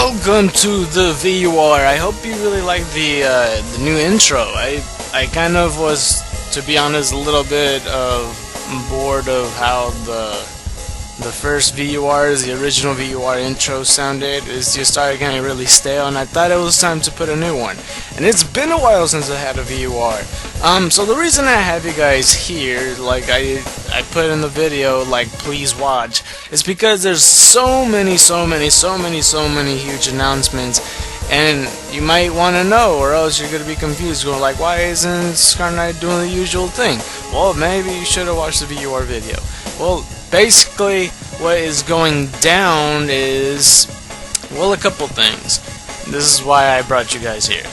Welcome to the V.U.R. I hope you really like the new intro. I kind of was, to be honest, a little bit bored of how the first V.U.R's, the original V.U.R intro sounded. It just started getting really stale, and I thought it was time to put a new one. And it's been a while since I had a V.U.R. So the reason I have you guys here, like I put in the video, like please watch, is because there's so many huge announcements, and you might want to know, or else you're gonna be confused, going like, why isn't XXxScarKnight doing the usual thing? Well, maybe you should have watched the V.U.R video. Well, basically, what is going down is, well, a couple things. This is why I brought you guys here.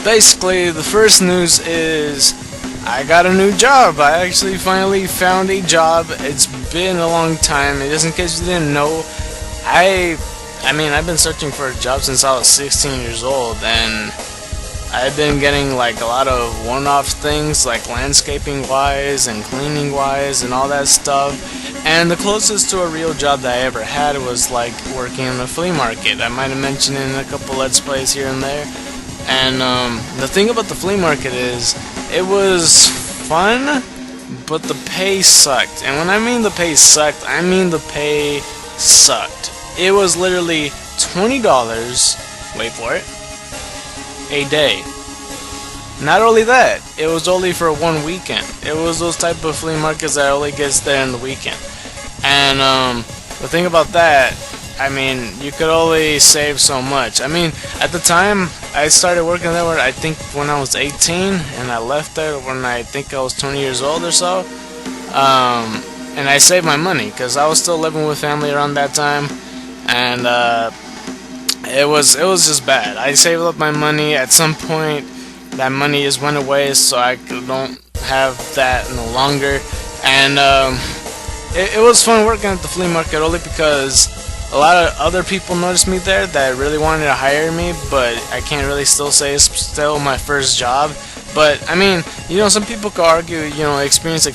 Basically, the first news is I got a new job. I actually finally found a job. It's been a long time. Just in case you didn't know, I mean, I've been searching for a job since I was 16 years old, and I've been getting like a lot of one-off things, like landscaping wise and cleaning wise and all that stuff. And the closest to a real job that I ever had was like working in a flea market. I might have mentioned it in a couple Let's Plays here and there. And the thing about the flea market is, it was fun, but the pay sucked. And when I mean the pay sucked, I mean the pay sucked. It was literally $20, wait for it, a day. Not only that, it was only for one weekend. It was those type of flea markets that only gets there in the weekend. And the thing about that, I mean, you could only save so much. I mean, at the time I started working there, I think when I was 18, and I left there when I think I was 20 years old or so. And I saved my money because I was still living with family around that time, and it was just bad. I saved up my money. At some point, that money just went away, so I don't have that no longer. And it was fun working at the flea market, only because a lot of other people noticed me there that really wanted to hire me, but I can't really still say it's still my first job. But I mean, you know, some people could argue, you know, experience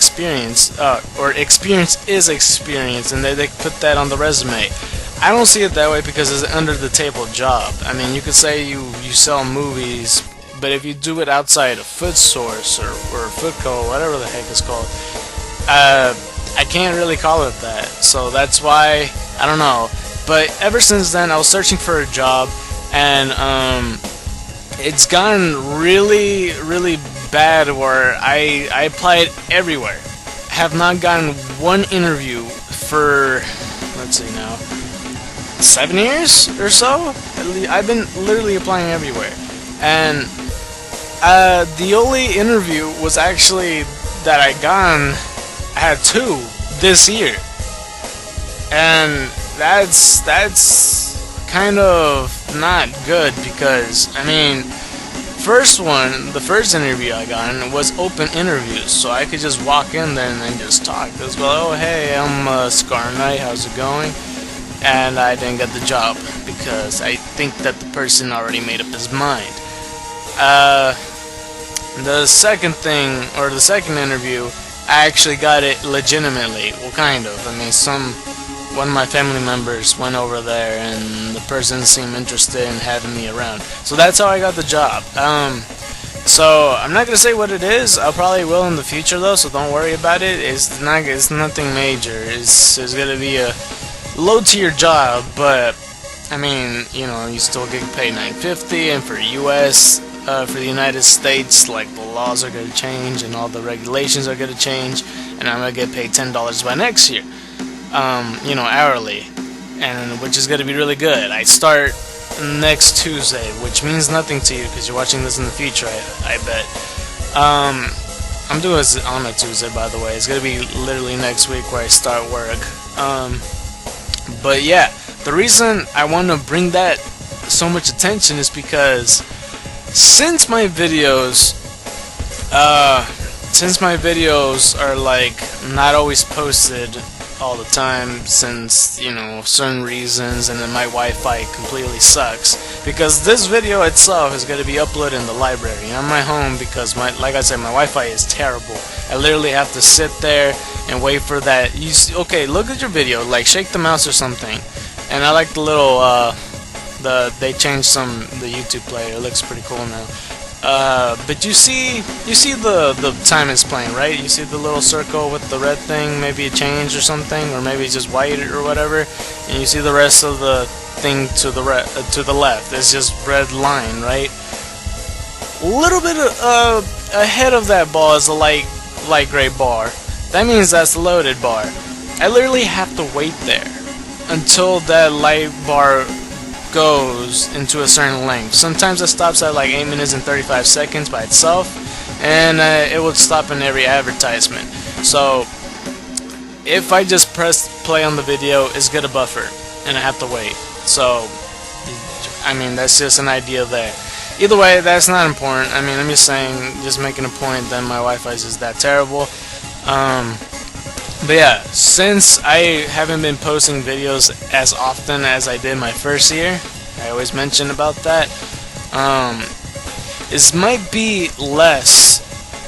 or experience is experience, and they put that on the resume. I don't see it that way because it's an under the table job. I mean, you could say you sell movies, but if you do it outside a food source or a food co, whatever the heck it's called, I can't really call it that. So that's why, I don't know. But ever since then, I was searching for a job, and it's gotten really bad where I applied everywhere. Have not gotten one interview for, let's see now, 7 years or so. I've been literally applying everywhere, and the only interview was actually that I had 2 this year, and that's kind of not good, because I mean, the first interview I got was open interviews, so I could just walk in there and then just talk. It was like, oh hey, I'm XXxScarKnight, how's it going? And I didn't get the job because I think that the person already made up his mind. The second thing, or the second interview, I actually got it legitimately. Well, kind of. I mean, one of my family members went over there, and the person seemed interested in having me around. So that's how I got the job. So I'm not gonna say what it is. I probably will in the future though, so don't worry about it. It's nothing major. It's gonna be a low-tier job, but I mean, you know, you still get paid $9.50, and for for the United States, like, the laws are gonna change and all the regulations are gonna change, and I'm gonna get paid $10 by next year, you know, hourly, and which is gonna be really good. I start next Tuesday, which means nothing to you because you're watching this in the future, I bet. I'm doing this on a Tuesday, by the way. It's gonna be literally next week where I start work. But yeah, the reason I want to bring that so much attention is because since my videos are like not always posted all the time, since, you know, certain reasons, and then my Wi-Fi completely sucks, because this video itself is going to be uploaded in the library on my home, because like I said, my Wi-Fi is terrible. I literally have to sit there and wait for that. Okay, look at your video, like shake the mouse or something, And I like the little they changed the YouTube player. It looks pretty cool now. But you see the time it's playing, right? You see the little circle with the red thing, maybe it changed or something, or maybe it's just white or whatever. And you see the rest of the thing to the left. It's just red line, right? A little bit ahead of that bar is a light gray bar. That means that's the loaded bar. I literally have to wait there until that light bar goes into a certain length. Sometimes it stops at like 8 minutes and 35 seconds by itself, and it would stop in every advertisement. So if I just press play on the video, it's gonna buffer and I have to wait. So I mean, that's just an idea there. Either way, that's not important. I mean, I'm just saying, just making a point that my Wi-Fi is just that terrible. But yeah, since I haven't been posting videos as often as I did my first year, I always mention about that, it might be less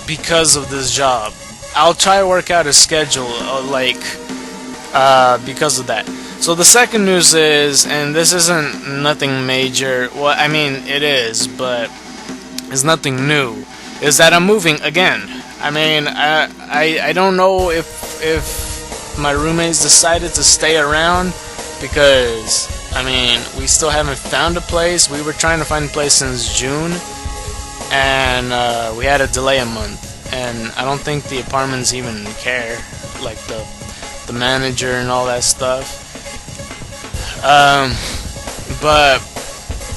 because of this job. I'll try to work out a schedule, because of that. So the second news is, and this isn't nothing major, well, I mean, it is, but it's nothing new, is that I'm moving again. I mean, I don't know if my roommates decided to stay around, because, I mean, we still haven't found a place. We were trying to find a place since June, and we had to delay a month, and I don't think the apartments even care, like the manager and all that stuff. But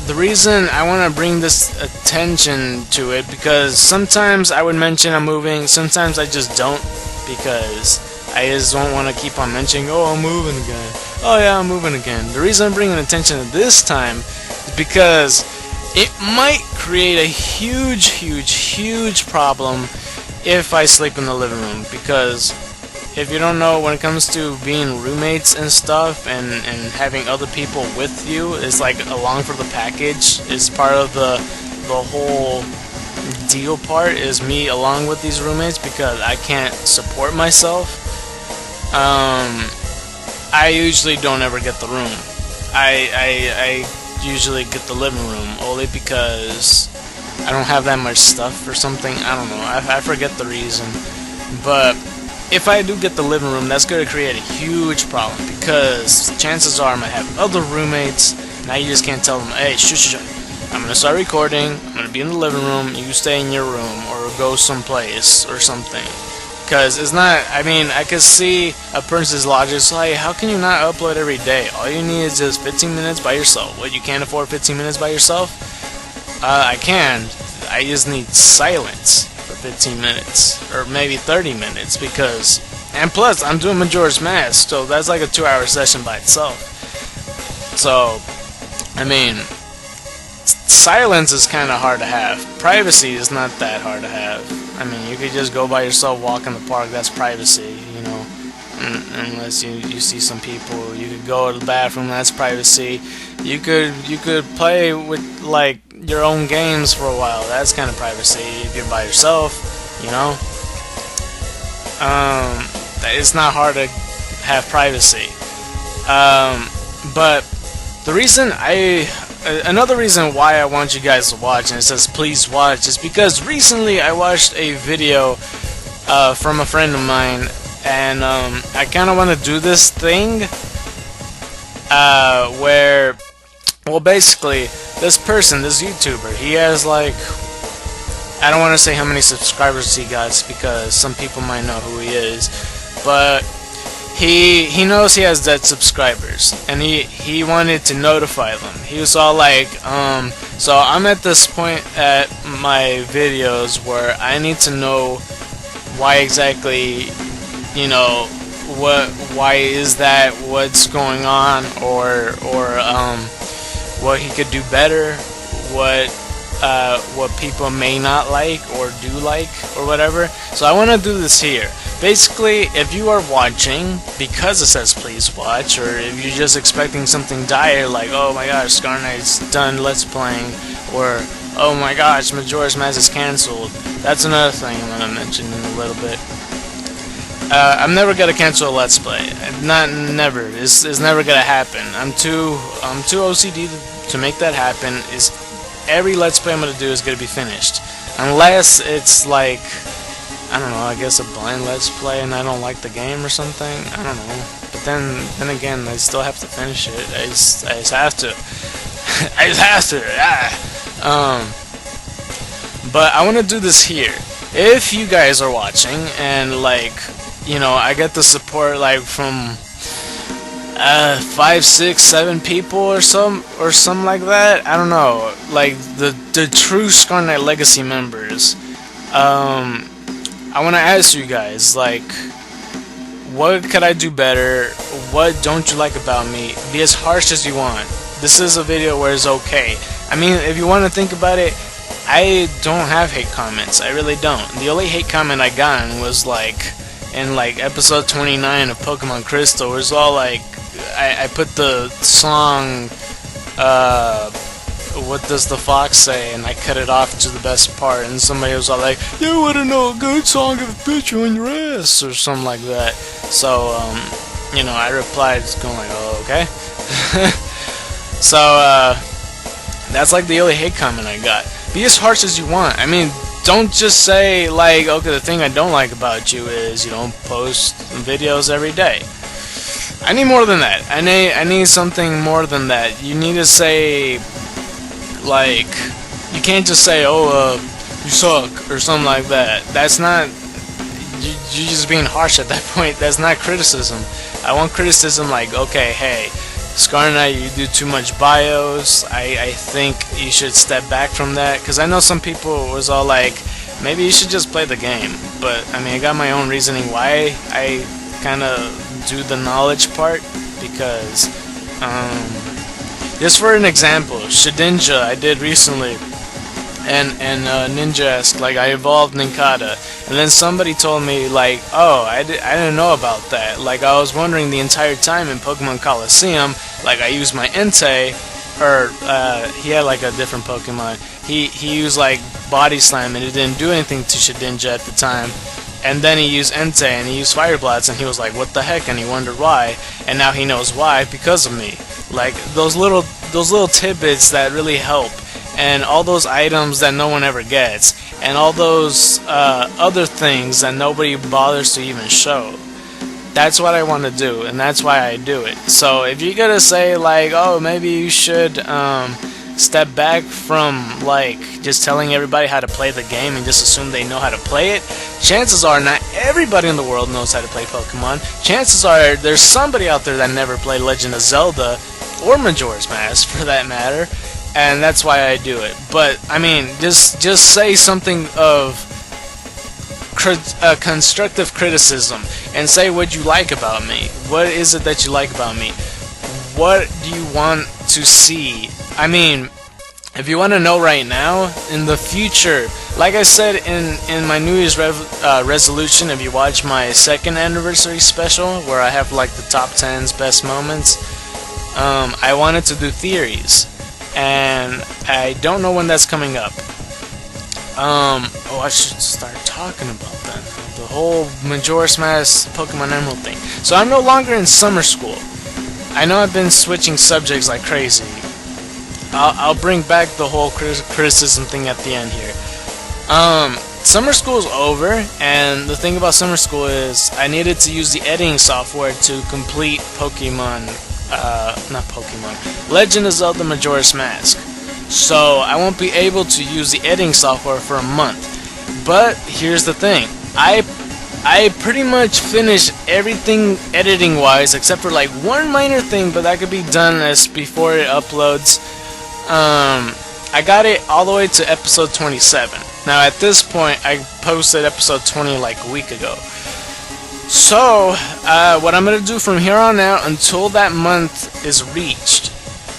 the reason I want to bring this attention to it, because sometimes I would mention I'm moving, sometimes I just don't, because I just don't want to keep on mentioning, oh, I'm moving again, oh yeah, I'm moving again. The reason I'm bringing attention to this time is because it might create a huge problem if I sleep in the living room, because if you don't know, when it comes to being roommates and stuff, and having other people with you, it's like along for the package. It's part of the whole deal part, is me along with these roommates, because I can't support myself. I usually don't ever get the room. I usually get the living room, only because I don't have that much stuff or something. I don't know. I forget the reason. But if I do get the living room, that's going to create a huge problem, because chances are I'm going to have other roommates. Now you just can't tell them, hey, shush, I'm going to start recording, I'm going to be in the living room, you stay in your room, or go someplace or something. Because it's not, I mean, I could see a person's logic. It's like, how can you not upload every day? All you need is just 15 minutes by yourself. What, you can't afford 15 minutes by yourself? I can. I just need silence for 15 minutes, or maybe 30 minutes, because, and plus, I'm doing Majora's Mask, so that's like a 2-hour session by itself. So, I mean, silence is kind of hard to have. Privacy is not that hard to have. I mean, you could just go by yourself, walk in the park, that's privacy, you know, unless you see some people. You could go to the bathroom, that's privacy. You could play with, like, your own games for a while, that's kind of privacy if you're by yourself, you know. It's not hard to have privacy. But the reason another reason why I want you guys to watch, and it says please watch, is because recently I watched a video from a friend of mine, and I kind of want to do this thing where, well, basically, this person, this YouTuber, he has, like, I don't want to say how many subscribers he got, because some people might know who he is, but he knows he has dead subscribers, and he wanted to notify them. He was all like, so I'm at this point at my videos where I need to know why exactly, you know, why is that, what's going on, or what he could do better, what people may not like or do like, or whatever. So I want to do this here. Basically, if you are watching because it says please watch, or if you're just expecting something dire like, oh my gosh, Scar Knight's done let's playing, or oh my gosh, Majora's Mask is cancelled, that's another thing I'm going to mention in a little bit. I'm never gonna cancel a Let's Play. Not never. It's never gonna happen. I'm too OCD to make that happen. Is every Let's Play I'm gonna do is gonna be finished, unless it's like, I don't know, I guess a blind Let's Play and I don't like the game or something. I don't know. But then again, I still have to finish it. I just have to. I just have to. But I want to do this here. If you guys are watching and like, you know, I get the support like from 5, 6, 7 people or something like that. I don't know. Like the true Scar Knight Legacy members. I want to ask you guys, like, what could I do better? What don't you like about me? Be as harsh as you want. This is a video where it's okay. I mean, if you want to think about it, I don't have hate comments. I really don't. The only hate comment I got was like in like episode 29 of Pokemon Crystal, where it's all like, I put the song, what does the fox say, and I cut it off to the best part, and somebody was all like, you wouldn't know a good song if a picture on your ass, or something like that. So, you know, I replied just going like, oh, okay. So, that's like the only hate comment I got. Be as harsh as you want. I mean, don't just say like, okay, the thing I don't like about you is you don't post videos every day. I need more than that. I need something more than that. You need to say, like, you can't just say, oh, you suck, or something like that. That's not, you're just being harsh at that point. That's not criticism. I want criticism like, okay, hey, Scar Knight, you do too much bios. I think you should step back from that, because I know some people was all like, maybe you should just play the game. But, I mean, I got my own reasoning why I kind of do the knowledge part, because, just for an example, Shedinja I did recently, and Ninja asked, like, I evolved Ninkata, and then somebody told me, like, oh, I didn't know about that. Like, I was wondering the entire time in Pokemon Coliseum, like, I used my Entei, or, he had, like, a different Pokemon. He used, like, Body Slam, and it didn't do anything to Shedinja at the time. And then he used Entei, and he used Fire Blast, and he was like, what the heck, and he wondered why, and now he knows why, because of me. Like, those little tidbits that really help, and all those items that no one ever gets, and all those other things that nobody bothers to even show. That's what I want to do, and that's why I do it. So if you're gonna say like, oh, maybe you should step back from like just telling everybody how to play the game and just assume they know how to play it, chances are not everybody in the world knows how to play Pokemon. Chances are there's somebody out there that never played Legend of Zelda or Majora's Mask for that matter, and that's why I do it. But I mean, just say something of constructive criticism and say what you like about me. What is it that you like about me? What do you want to see? I mean, if you want to know right now, in the future, like I said in my New Year's resolution, if you watch my 2nd anniversary special, where I have like the top 10's best moments, I wanted to do theories, and I don't know when that's coming up. Oh, I should start talking about that. The whole Majora's Mask Pokemon Emerald thing. So I'm no longer in summer school. I know I've been switching subjects like crazy. I'll bring back the whole criticism thing at the end here. Summer school is over, and the thing about summer school is I needed to use the editing software to complete Legend of Zelda Majora's Mask. So I won't be able to use the editing software for a month. But here's the thing, I pretty much finished everything editing wise except for like one minor thing, but that could be done as before it uploads. I got it all the way to episode 27. Now at this point I posted episode 20 like a week ago. So what I'm gonna do from here on out until that month is reached,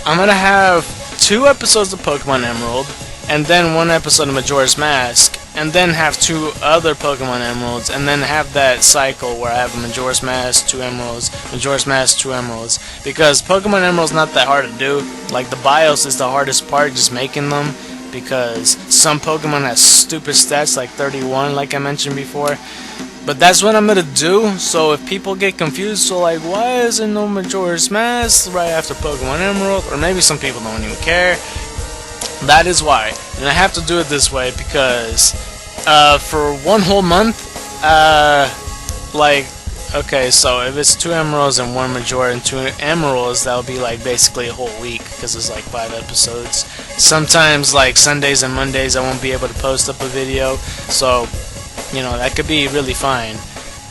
I'm gonna have 2 episodes of Pokemon Emerald, and then 1 episode of Majora's Mask, and then have 2 other Pokemon Emeralds, and then have that cycle where I have a Majora's Mask, 2 Emeralds, Majora's Mask, 2 Emeralds, because Pokemon Emerald's not that hard to do. Like, the BIOS is the hardest part, just making them, because some Pokemon have stupid stats, like 31, like I mentioned before. But that's what I'm gonna do. So if people get confused, so like, why isn't no Majora's Mask right after Pokemon Emerald? Or maybe some people don't even care. That is why. And I have to do it this way because for one whole month, like, okay, so if it's 2 Emeralds and 1 Majora and 2 Emeralds, that'll be like basically a whole week because it's like 5 episodes. Sometimes like Sundays and Mondays I won't be able to post up a video, so you know, that could be really fine.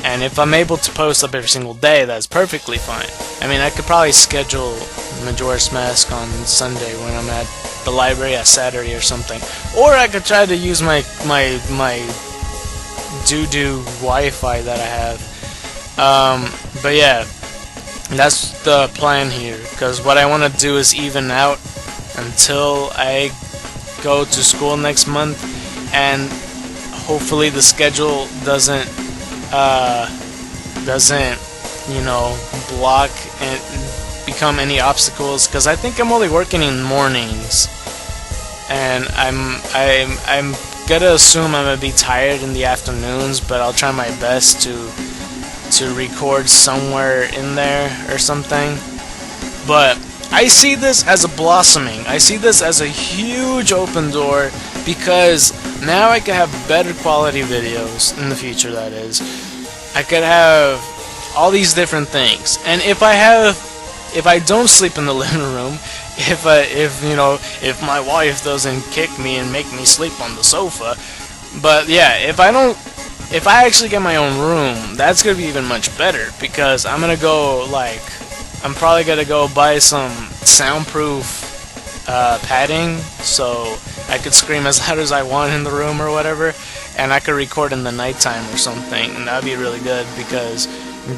And if I'm able to post up every single day, that's perfectly fine. I mean, I could probably schedule Majora's Mask on Sunday when I'm at the library at Saturday or something. Or I could try to use my doo-doo Wi-Fi that I have. But yeah, that's the plan here. Because what I want to do is even out until I go to school next month, and hopefully the schedule doesn't you know, block and become any obstacles, because I think I'm only working in mornings, and I'm gonna assume I'm gonna be tired in the afternoons, but I'll try my best to record somewhere in there or something. But I see this as a blossoming. I see this as a huge open door, because now I could have better quality videos in the future, that is. I could have all these different things. And if I don't sleep in the living room, if my wife doesn't kick me and make me sleep on the sofa, but yeah, if I actually get my own room, that's gonna be even much better, because I'm probably gonna go buy some soundproof padding, so I could scream as loud as I want in the room or whatever, and I could record in the nighttime or something, and that'd be really good, because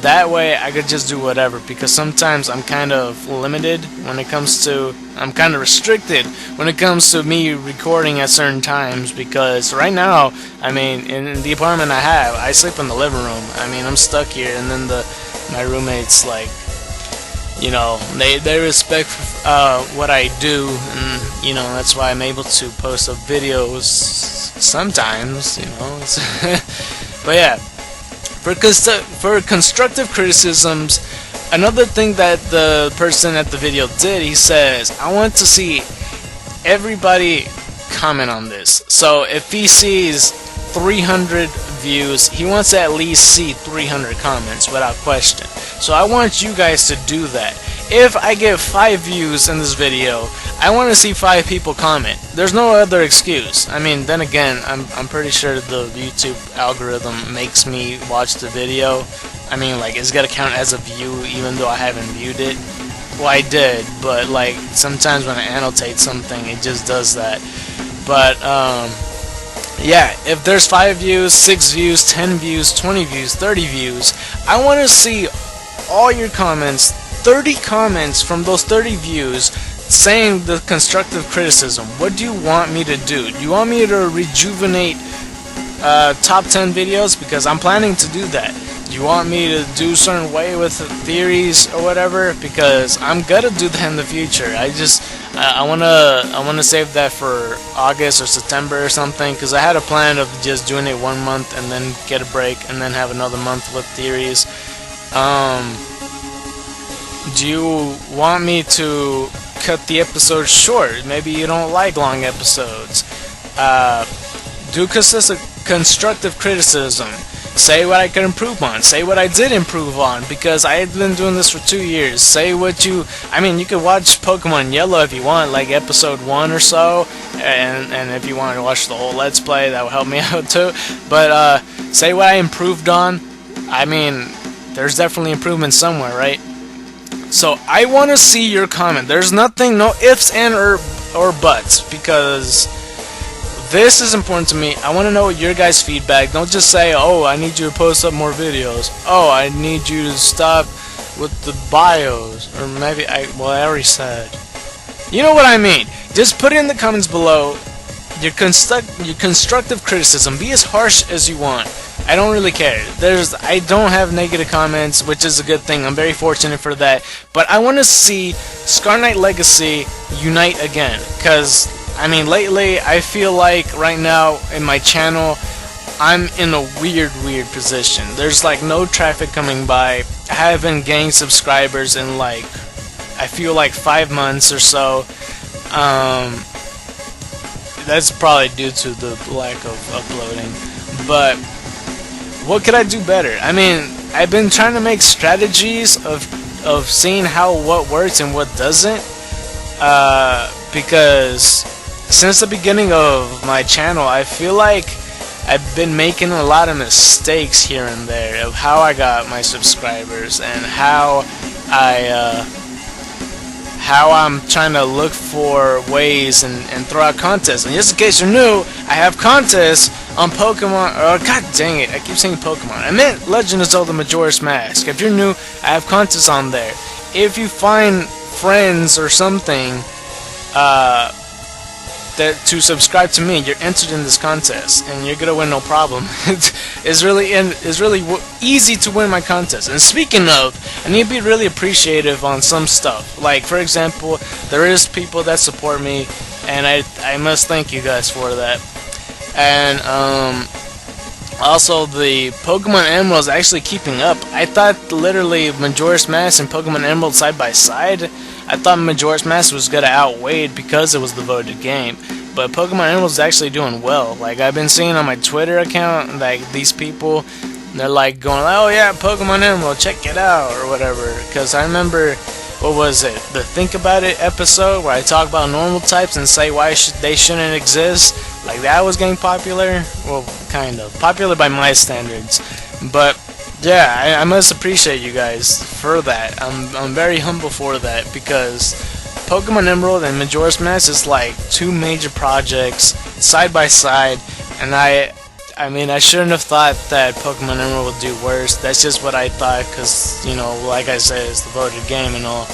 that way I could just do whatever, because sometimes I'm kind of limited when it comes to, I'm kind of restricted when it comes to me recording at certain times, because right now, I mean, in the apartment I have, I sleep in the living room. I mean, I'm stuck here, and then my roommates, like, you know, they respect what I do, and you know, that's why I'm able to post up videos sometimes, you know. But yeah, for constructive criticisms, another thing that the person at the video did, he says, I want to see everybody comment on this. So if he sees 300 views, he wants to at least see 300 comments without question. So I want you guys to do that. If I get 5 views in this video, I want to see 5 people comment. There's no other excuse. I mean, then again, I'm pretty sure the YouTube algorithm makes me watch the video. I mean, like, it's gonna count as a view even though I haven't viewed it. Well, I did, but like sometimes when I annotate something, it just does that. But yeah, if there's 5 views, 6 views, 10 views, 20 views, 30 views, I want to see all your comments, 30 comments from those 30 views, saying the constructive criticism. What do you want me to do? Do you want me to rejuvenate top 10 videos? Because I'm planning to do that. Do you want me to do a certain way with the theories or whatever? Because I'm gonna do that in the future. I wanna save that for August or September or something, because I had a plan of just doing it 1 month and then get a break and then have another month with theories. Do you want me to cut the episodes short? Maybe you don't like long episodes. Do constructive criticism. Say what I could improve on. Say what I did improve on, because I've been doing this for 2 years. Say what I mean, you could watch Pokemon Yellow if you want, like episode 1 or so, and if you want to watch the whole Let's Play, that will help me out too. But say what I improved on. I mean, there's definitely improvement somewhere, right? So I want to see your comment. There's nothing, no ifs and or buts, because this is important to me. I want to know your guys' feedback. Don't just say, oh, I need you to post up more videos. Oh, I need you to stop with the bios. Or maybe, I already said. You know what I mean. Just put it in the comments below your constructive criticism. Be as harsh as you want. I don't really care. I don't have negative comments, which is a good thing. I'm very fortunate for that. But I want to see Scar Knight Legacy unite again, because I mean, lately I feel like right now in my channel I'm in a weird position. There's like no traffic coming by. I haven't gained subscribers in like, I feel like 5 months or so. That's probably due to the lack of uploading. But what could I do better? I mean, I've been trying to make strategies of seeing what works and what doesn't. Because since the beginning of my channel, I feel like I've been making a lot of mistakes here and there of how I got my subscribers and how I'm trying to look for ways and throw out contests. And just in case you're new, I have contests on Pokemon. Oh, god dang it! I keep saying Pokemon. I meant Legend of Zelda Majora's Mask. If you're new, I have contests on there. If you find friends or something that to subscribe to me, you're entered in this contest, and you're gonna win no problem. It's really easy to win my contest. And speaking of, I need to be really appreciative on some stuff. Like for example, there is people that support me, and I must thank you guys for that. And also the Pokemon Emerald is actually keeping up. I thought literally Majora's Mask and Pokemon Emerald side by side. I thought Majora's Mask was gonna outweigh it because it was the voted game, but Pokemon Emerald is actually doing well. Like I've been seeing on my Twitter account, like these people, they're like going, "Oh yeah, Pokemon Emerald, check it out," or whatever. Because I remember, what was it, the Think About It episode where I talk about normal types and say why they shouldn't exist. Like that was getting popular. Well, kind of popular by my standards, but. Yeah, I must appreciate you guys for that. I'm very humble for that, because Pokemon Emerald and Majora's Mask is like two major projects side by side, and I mean I shouldn't have thought that Pokemon Emerald would do worse. That's just what I thought, because you know, like I said, it's the voted game and all.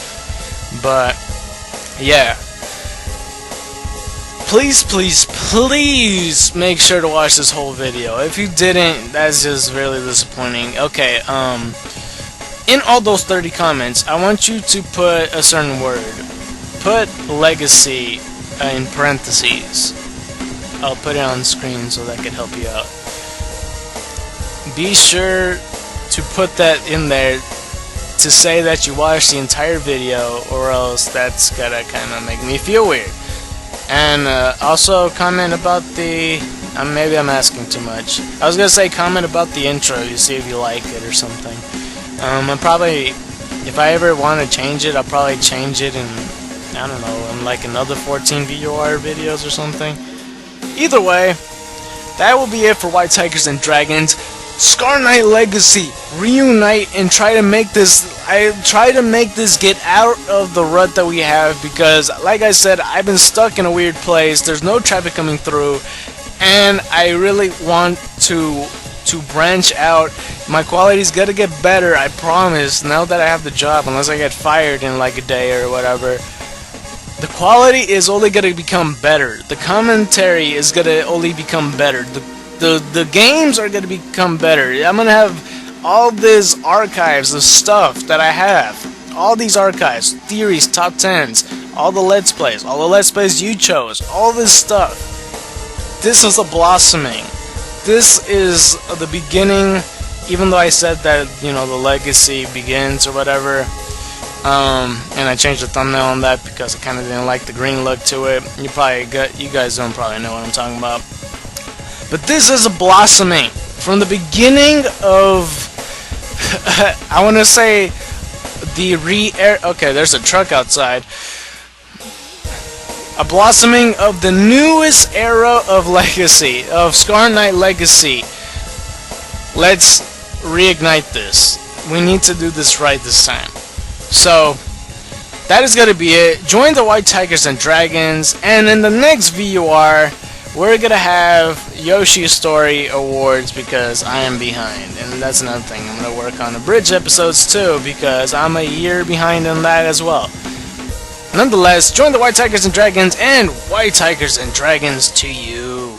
But yeah. Please make sure to watch this whole video. If you didn't, that's just really disappointing. Okay, in all those 30 comments, I want you to put a certain word. Put legacy in parentheses. I'll put it on the screen so that can help you out. Be sure to put that in there to say that you watched the entire video, or else that's gonna kind of make me feel weird. And also comment about the, maybe I'm asking too much. I was gonna say comment about the intro, you see if you like it or something. I'm probably, if I ever want to change it, I'll probably change it in, I don't know, in like another 14 V.U.R videos or something. Either way, that will be it for White Tigers and Dragons. Scar Knight Legacy, reunite and try to make this get out of the rut that we have, because like I said, I've been stuck in a weird place. There's no traffic coming through, and I really want to branch out. My quality's gotta get better, I promise, now that I have the job, unless I get fired in like a day or whatever. The quality is only gonna become better. The commentary is gonna only become better. The games are going to become better. I'm going to have all these archives of stuff that I have. All these archives, theories, top 10s, all the Let's Plays, you chose, all this stuff. This is a blossoming. This is the beginning, even though I said that, you know, the legacy begins or whatever. And I changed the thumbnail on that because I kind of didn't like the green look to it. You guys don't probably know what I'm talking about. But this is a blossoming from the beginning of I want to say the okay, there's a truck outside. A blossoming of the newest era of Legacy, of Scar Knight Legacy. Let's reignite this. We need to do this right this time. So that is gonna be it. Join the White Tigers and Dragons, and in the next V.U.R we're gonna have Yoshi's Story Awards, because I am behind, and that's another thing. I'm gonna work on the bridge episodes too, because I'm a year behind on that as well. Nonetheless, join the White Tigers and Dragons, and White Tigers and Dragons to you.